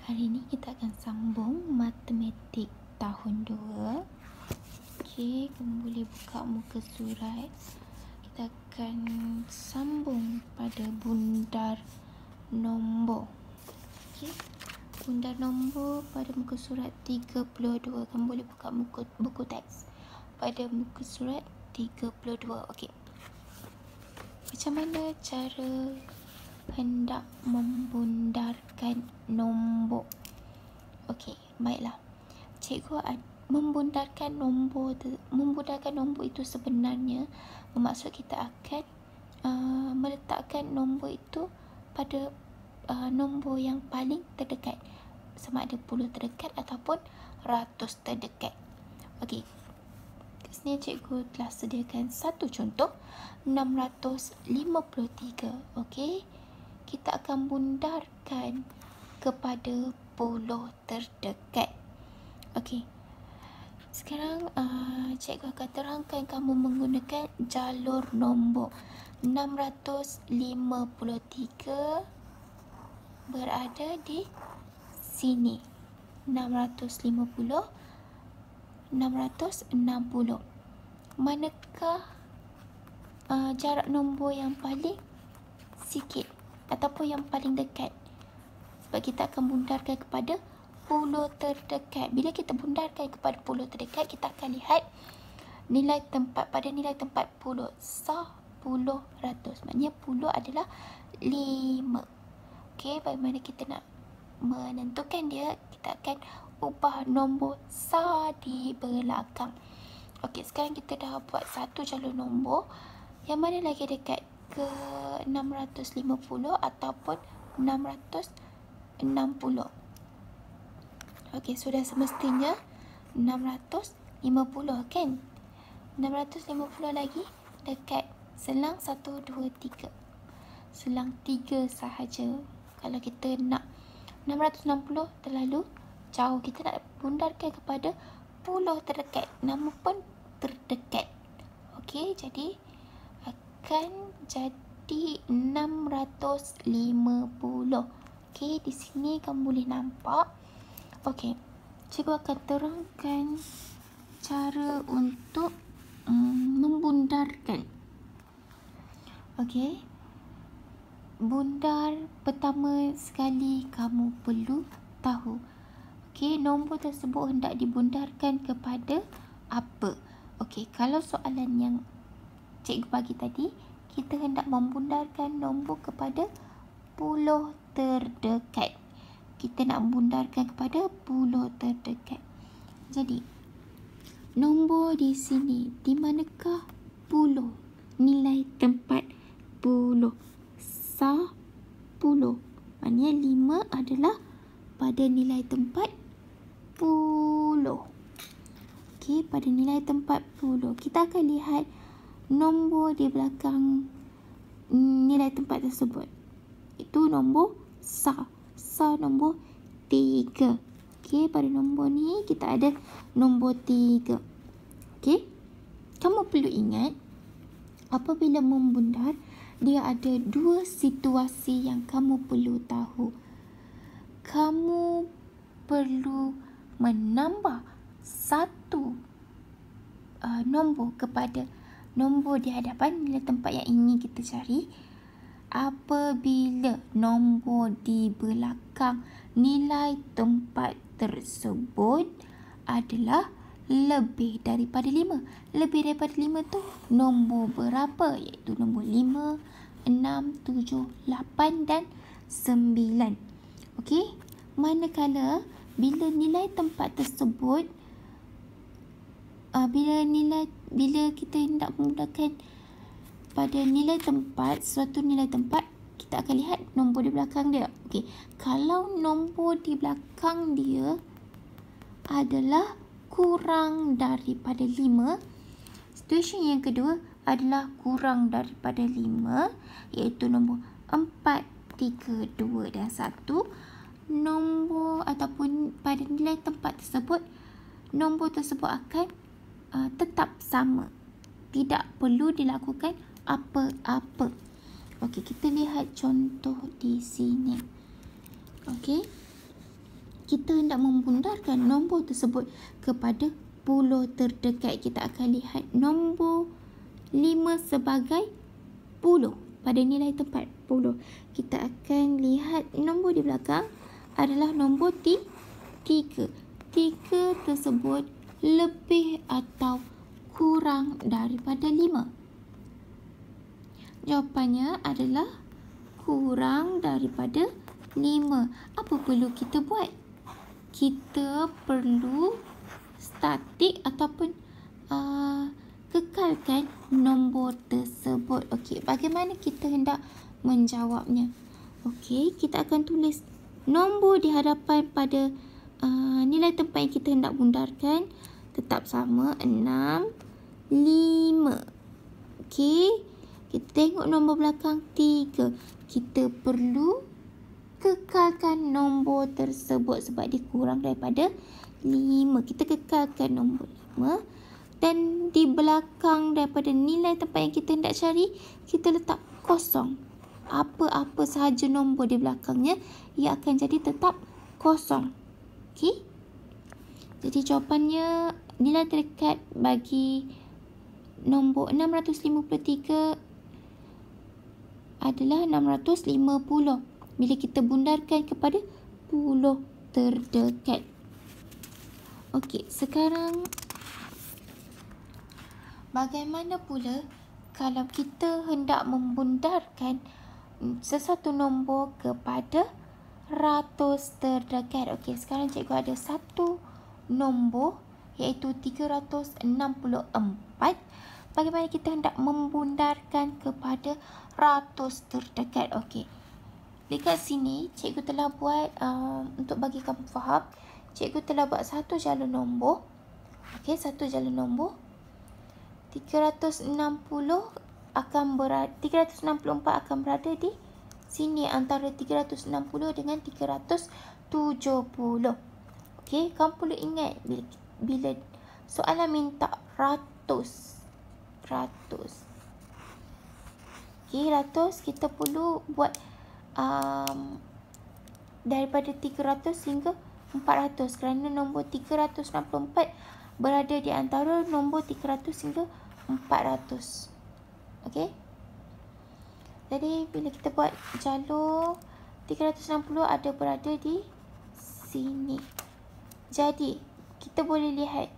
Hari ini kita akan sambung matematik tahun 2. Okey, kamu boleh buka muka surat. Kita akan sambung pada bundar nombor. Okey, bundar nombor pada muka surat 32. Kamu boleh buka buku teks pada muka surat 32. Okey. Macam mana cara hendak membundarkan nombor? Okey, baiklah. Cikgu membundarkan nombor itu sebenarnya bermaksud kita akan meletakkan nombor itu pada nombor yang paling terdekat, sama ada puluh terdekat ataupun ratus terdekat. Okey. Kat sini cikgu telah sediakan satu contoh 653. Okey. Kita akan bundarkan kepada puluh terdekat. Okey. Sekarang cikgu akan terangkan kamu menggunakan jalur nombor. 653 berada di sini. 650, 660. Manakah jarak nombor yang paling sikit ataupun yang paling dekat? Sebab kita akan bundarkan kepada puluh terdekat. Bila kita bundarkan kepada puluh terdekat, kita akan lihat nilai tempat. Pada nilai tempat puluh, sah puluh ratus. Maknanya puluh adalah 5. Okey, bagaimana kita nak menentukan dia? Kita akan ubah nombor sah di belakang. Okey, sekarang kita dah buat satu jalur nombor. Yang mana lagi dekat? Ke 650 ataupun 660. Okey, sudah semestinya 650 kan? 650 lagi dekat. Selang 1, 2, 3. Selang 3 sahaja. Kalau kita nak 660 terlalu jauh, kita nak bundarkan kepada puluh terdekat, nama pun terdekat. Okey, jadi akan jadi 650. Okey, di sini kamu boleh nampak. Okey, cikgu akan terangkan cara untuk membundarkan. Okey, bundar pertama sekali kamu perlu tahu. Okey, nombor tersebut hendak dibundarkan kepada apa? Okey, kalau soalan yang cikgu bagi tadi, kita hendak membundarkan nombor kepada puluh terdekat. Kita nak bundarkan kepada puluh terdekat. Jadi, nombor di sini, di manakah puluh? Nilai tempat puluh. Sah puluh. Maknanya 5 adalah pada nilai tempat puluh. Okey, pada nilai tempat puluh. Kita akan lihat nombor di belakang nilai tempat tersebut. Itu nombor sah. Sah nombor 3. Okey, pada nombor ni kita ada nombor 3. Okey, kamu perlu ingat apabila membundar, dia ada dua situasi yang kamu perlu tahu. Kamu perlu menambah satu nombor kepada nombor di hadapan nilai tempat yang ingin kita cari apabila nombor di belakang nilai tempat tersebut adalah lebih daripada 5. Lebih daripada 5 tu nombor berapa? Iaitu nombor 5, 6, 7, 8 dan 9. Okey, manakala bila nilai tempat tersebut bila kita hendak menggunakan pada nilai tempat, suatu nilai tempat, kita akan lihat nombor di belakang dia. Okey, kalau nombor di belakang dia adalah kurang daripada 5, situasi yang kedua adalah kurang daripada 5, iaitu nombor 4, 3, 2 dan 1. Nombor ataupun pada nilai tempat tersebut, nombor tersebut akan tetap sama. Tidak perlu dilakukan apa-apa. Okey, kita lihat contoh di sini. Okey. kita hendak membundarkan nombor tersebut kepada puluh terdekat, kita akan lihat nombor 5 sebagai puluh pada nilai tempat puluh. Kita akan lihat nombor di belakang adalah nombor 3. 3 tersebut lebih atau kurang daripada 5? Jawapannya adalah kurang daripada 5. Apa perlu kita buat? Kita perlu statik ataupun kekalkan nombor tersebut. Okey, bagaimana kita hendak menjawabnya? Okey, kita akan tulis nombor di hadapan pada nilai tempat yang kita hendak bundarkan. Tetap sama, 6, 5. Okey, kita tengok nombor belakang 3. Kita perlu kekalkan nombor tersebut sebab dia kurang daripada 5. Kita kekalkan nombor 5 dan di belakang daripada nilai tempat yang kita hendak cari, kita letak kosong. Apa-apa sahaja nombor di belakangnya, ia akan jadi tetap kosong. Okey. Jadi jawapannya nilai terdekat bagi nombor 653 adalah 650 bila kita bundarkan kepada puluh terdekat. Okey, sekarang bagaimana pula kalau kita hendak membundarkan sesuatu nombor kepada ratus terdekat? Okey, sekarang cikgu ada satu nombor iaitu 364. Bagaimana kita hendak membundarkan kepada ratus terdekat? Okey, dekat sini cikgu telah buat untuk bagi kamu faham, cikgu telah buat satu jalur nombor. Okey, satu jalur nombor 364 akan berada di sini antara 360 dengan 370. Okey, kamu perlu ingat bila soalan minta ratus. Okey, ratus kita perlu buat daripada 300 hingga 400 kerana nombor 364 berada di antara nombor 300 hingga 400. Okey. Jadi bila kita buat jalur 360 ada berada di sini. Jadi kita boleh lihat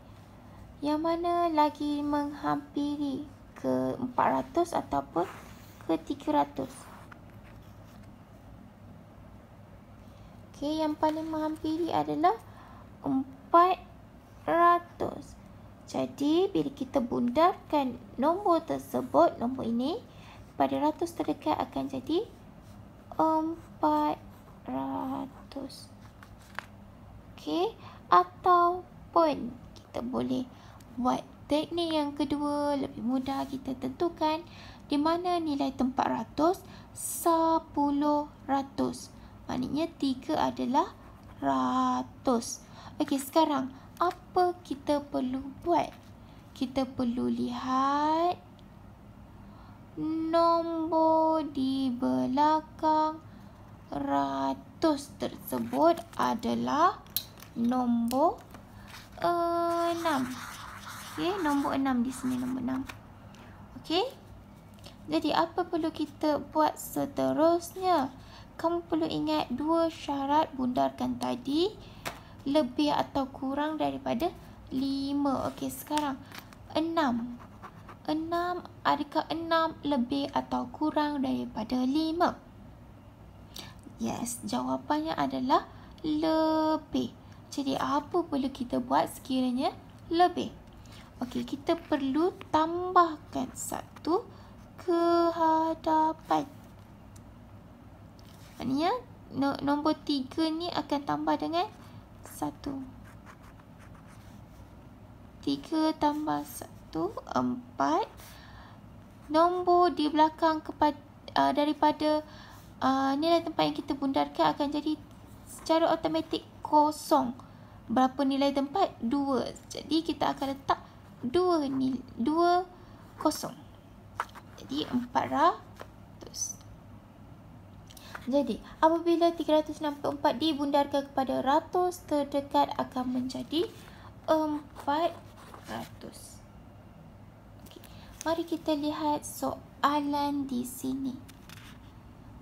yang mana lagi menghampiri ke 400 ataupun ke 300. Okey, yang paling menghampiri adalah 400. Jadi, bila kita bundarkan nombor tersebut, nombor ini, pada ratus terdekat akan jadi 400. Okey, ataupun kita boleh buat teknik yang kedua, lebih mudah. Kita tentukan di mana nilai tempat ratus, 10 ratus. Maknanya 3 adalah ratus. Okey, sekarang apa kita perlu buat? Kita perlu lihat nombor di belakang ratus tersebut adalah nombor 6. Okey, nombor 6 di sini, nombor 6. Okey. Jadi apa perlu kita buat seterusnya? Kamu perlu ingat dua syarat bundarkan tadi, lebih atau kurang daripada 5. Okey, sekarang 6. Adakah 6 lebih atau kurang daripada 5? Yes, jawapannya adalah lebih. Jadi apa perlu kita buat sekiranya lebih? Okey, kita perlu tambahkan 1 ke hadapan. Maknanya nombor 3 ni akan tambah dengan 1. 3 tambah 1, 4. Nombor di belakang daripada nilai tempat yang kita bundarkan akan jadi secara automatik kosong. Berapa nilai tempat? 2. Jadi kita akan letak 2 kosong. Jadi 400. Jadi, apabila 364 dibundarkan kepada ratus terdekat akan menjadi 400. Okay. Mari kita lihat soalan di sini.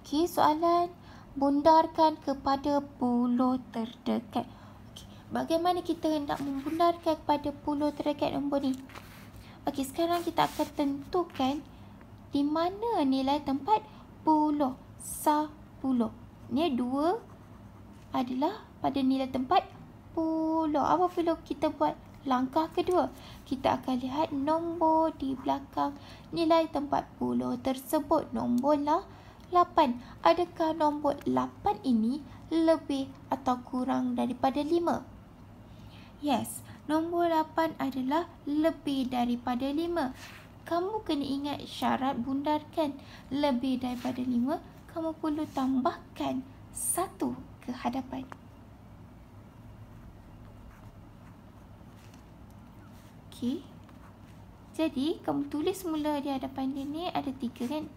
Okay, soalan bundarkan kepada puluh terdekat. Okay. Bagaimana kita hendak membundarkan kepada puluh terdekat nombor ni? Okey, sekarang kita akan tentukan di mana nilai tempat puluh. 10. Ni 2 adalah pada nilai tempat puluh. Apa perlu kita buat? Langkah kedua, kita akan lihat nombor di belakang nilai tempat puluh tersebut. Nombor 8. Adakah nombor 8 ini lebih atau kurang daripada 5? Yes, nombor 8 adalah lebih daripada 5. Kamu kena ingat syarat bundarkan lebih daripada 5. Kamu perlu tambahkan 1 ke hadapan. Okey. Jadi, kamu tulis mula di hadapan dia ni ada 3 kan?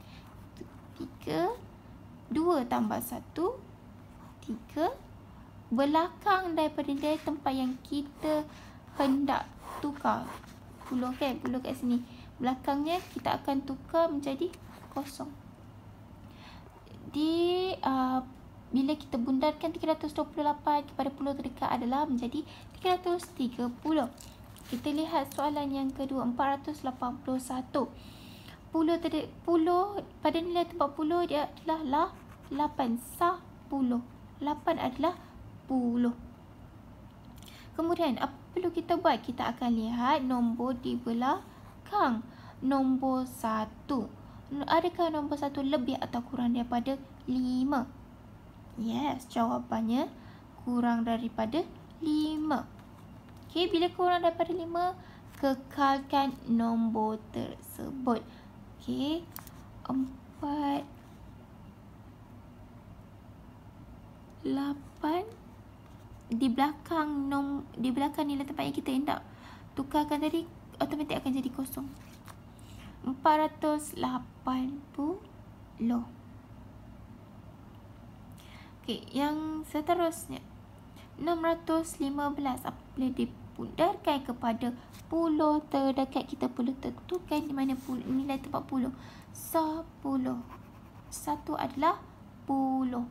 3, 2 tambah 1, 3. Belakang daripada nilai tempat yang kita hendak tukar. Puluh kan? Puluh kat sini. Belakangnya kita akan tukar menjadi kosong. Bila kita bundarkan 328 kepada puluh terdekat adalah menjadi 330. Kita lihat soalan yang kedua, 481. Puluh pada nilai tempat puluh dia adalah 8. 10. 8 adalah puluh. Kemudian apa perlu kita buat? Kita akan lihat nombor di belakang. Nombor 1. Adakah nombor 1 lebih atau kurang daripada 5? Yes, jawapannya kurang daripada 5. Okey, bila kurang daripada 5, kekalkan nombor tersebut. Okey, 4, 8 di belakang nilai tempat yang kita hendak tukarkan tadi automatik akan jadi kosong. 480. Okey, yang seterusnya 615. Apabila dibundarkan kepada puluh terdekat, kita perlu tentukan di mana nilai tempat puluh. 10. 1 adalah puluh.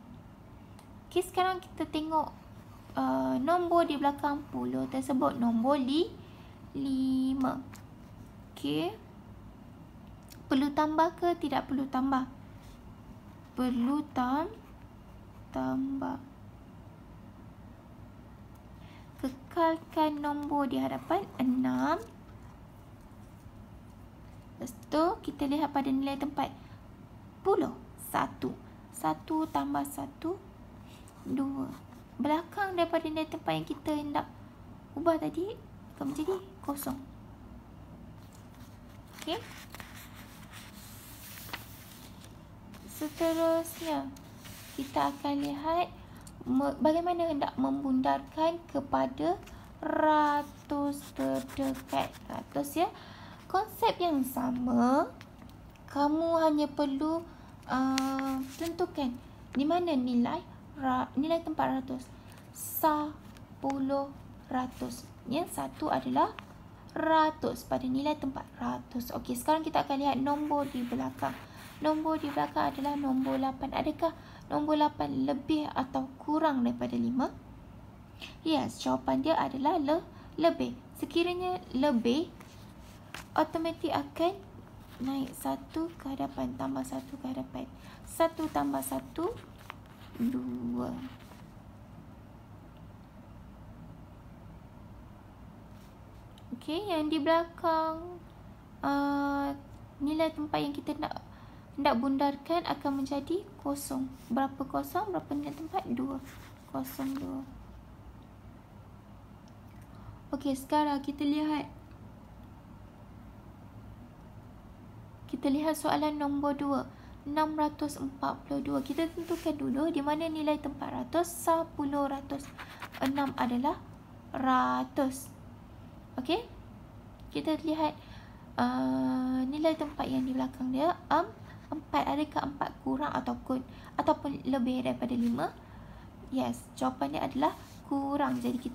Okey, sekarang kita tengok nombor di belakang puluh tersebut. Nombor 5. Okey. Perlu tambah ke tidak perlu tambah? Perlu tambah. Kekalkan nombor di hadapan 6. Lepas tu kita lihat pada nilai tempat puluh. 1. 1 tambah 1, 2. Belakang daripada nilai tempat yang kita hendak ubah tadi akan menjadi kosong. Okey. Seterusnya, kita akan lihat bagaimana hendak membundarkan kepada ratus terdekat. Ratus ya. Konsep yang sama. Kamu hanya perlu tentukan di mana nilai tempat ratus. 10 ratus. Yang satu adalah ratus pada nilai tempat ratus. Okey, sekarang kita akan lihat nombor di belakang. Nombor di belakang adalah nombor 8. Adakah nombor 8 lebih atau kurang daripada 5? Yes, jawapan dia adalah lebih. Sekiranya lebih, automatik akan naik 1 ke hadapan, tambah 1 ke hadapan. 1 tambah 1, 2. Okey, yang di belakang nilai tempat yang kita hendak bundarkan akan menjadi kosong. Berapa kosong? Berapa nilai tempat? 2. 02. Okey, sekarang kita lihat soalan nombor 2. 642. Kita tentukan dulu di mana nilai tempat ratus. 10 ratus. 6 adalah ratus. Okey, kita lihat nilai tempat yang di belakang dia 4. Adakah 4 kurang ataupun lebih daripada 5? Yes, jawapannya adalah kurang. Jadi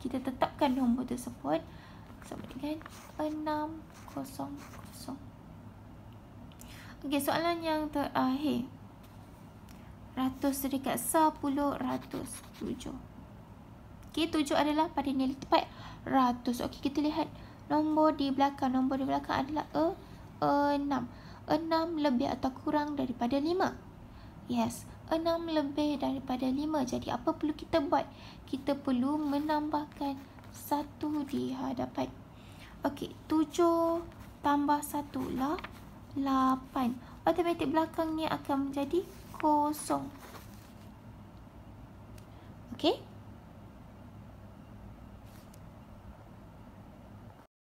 kita tetapkan nombor tersebut sama dengan 600. Okey, soalan yang terakhir. 100 dekat 10 ratus 7. Okey, 7 adalah pada nilai tepat 100. Okey, kita lihat nombor di belakang. Nombor di belakang adalah 6. 6 lebih atau kurang daripada 5? Yes, 6 lebih daripada 5. Jadi apa perlu kita buat? Kita perlu menambahkan 1 di hadapan. Okey, 7 tambah 1 lah 8. Automatik belakangnya akan menjadi 0. Okey.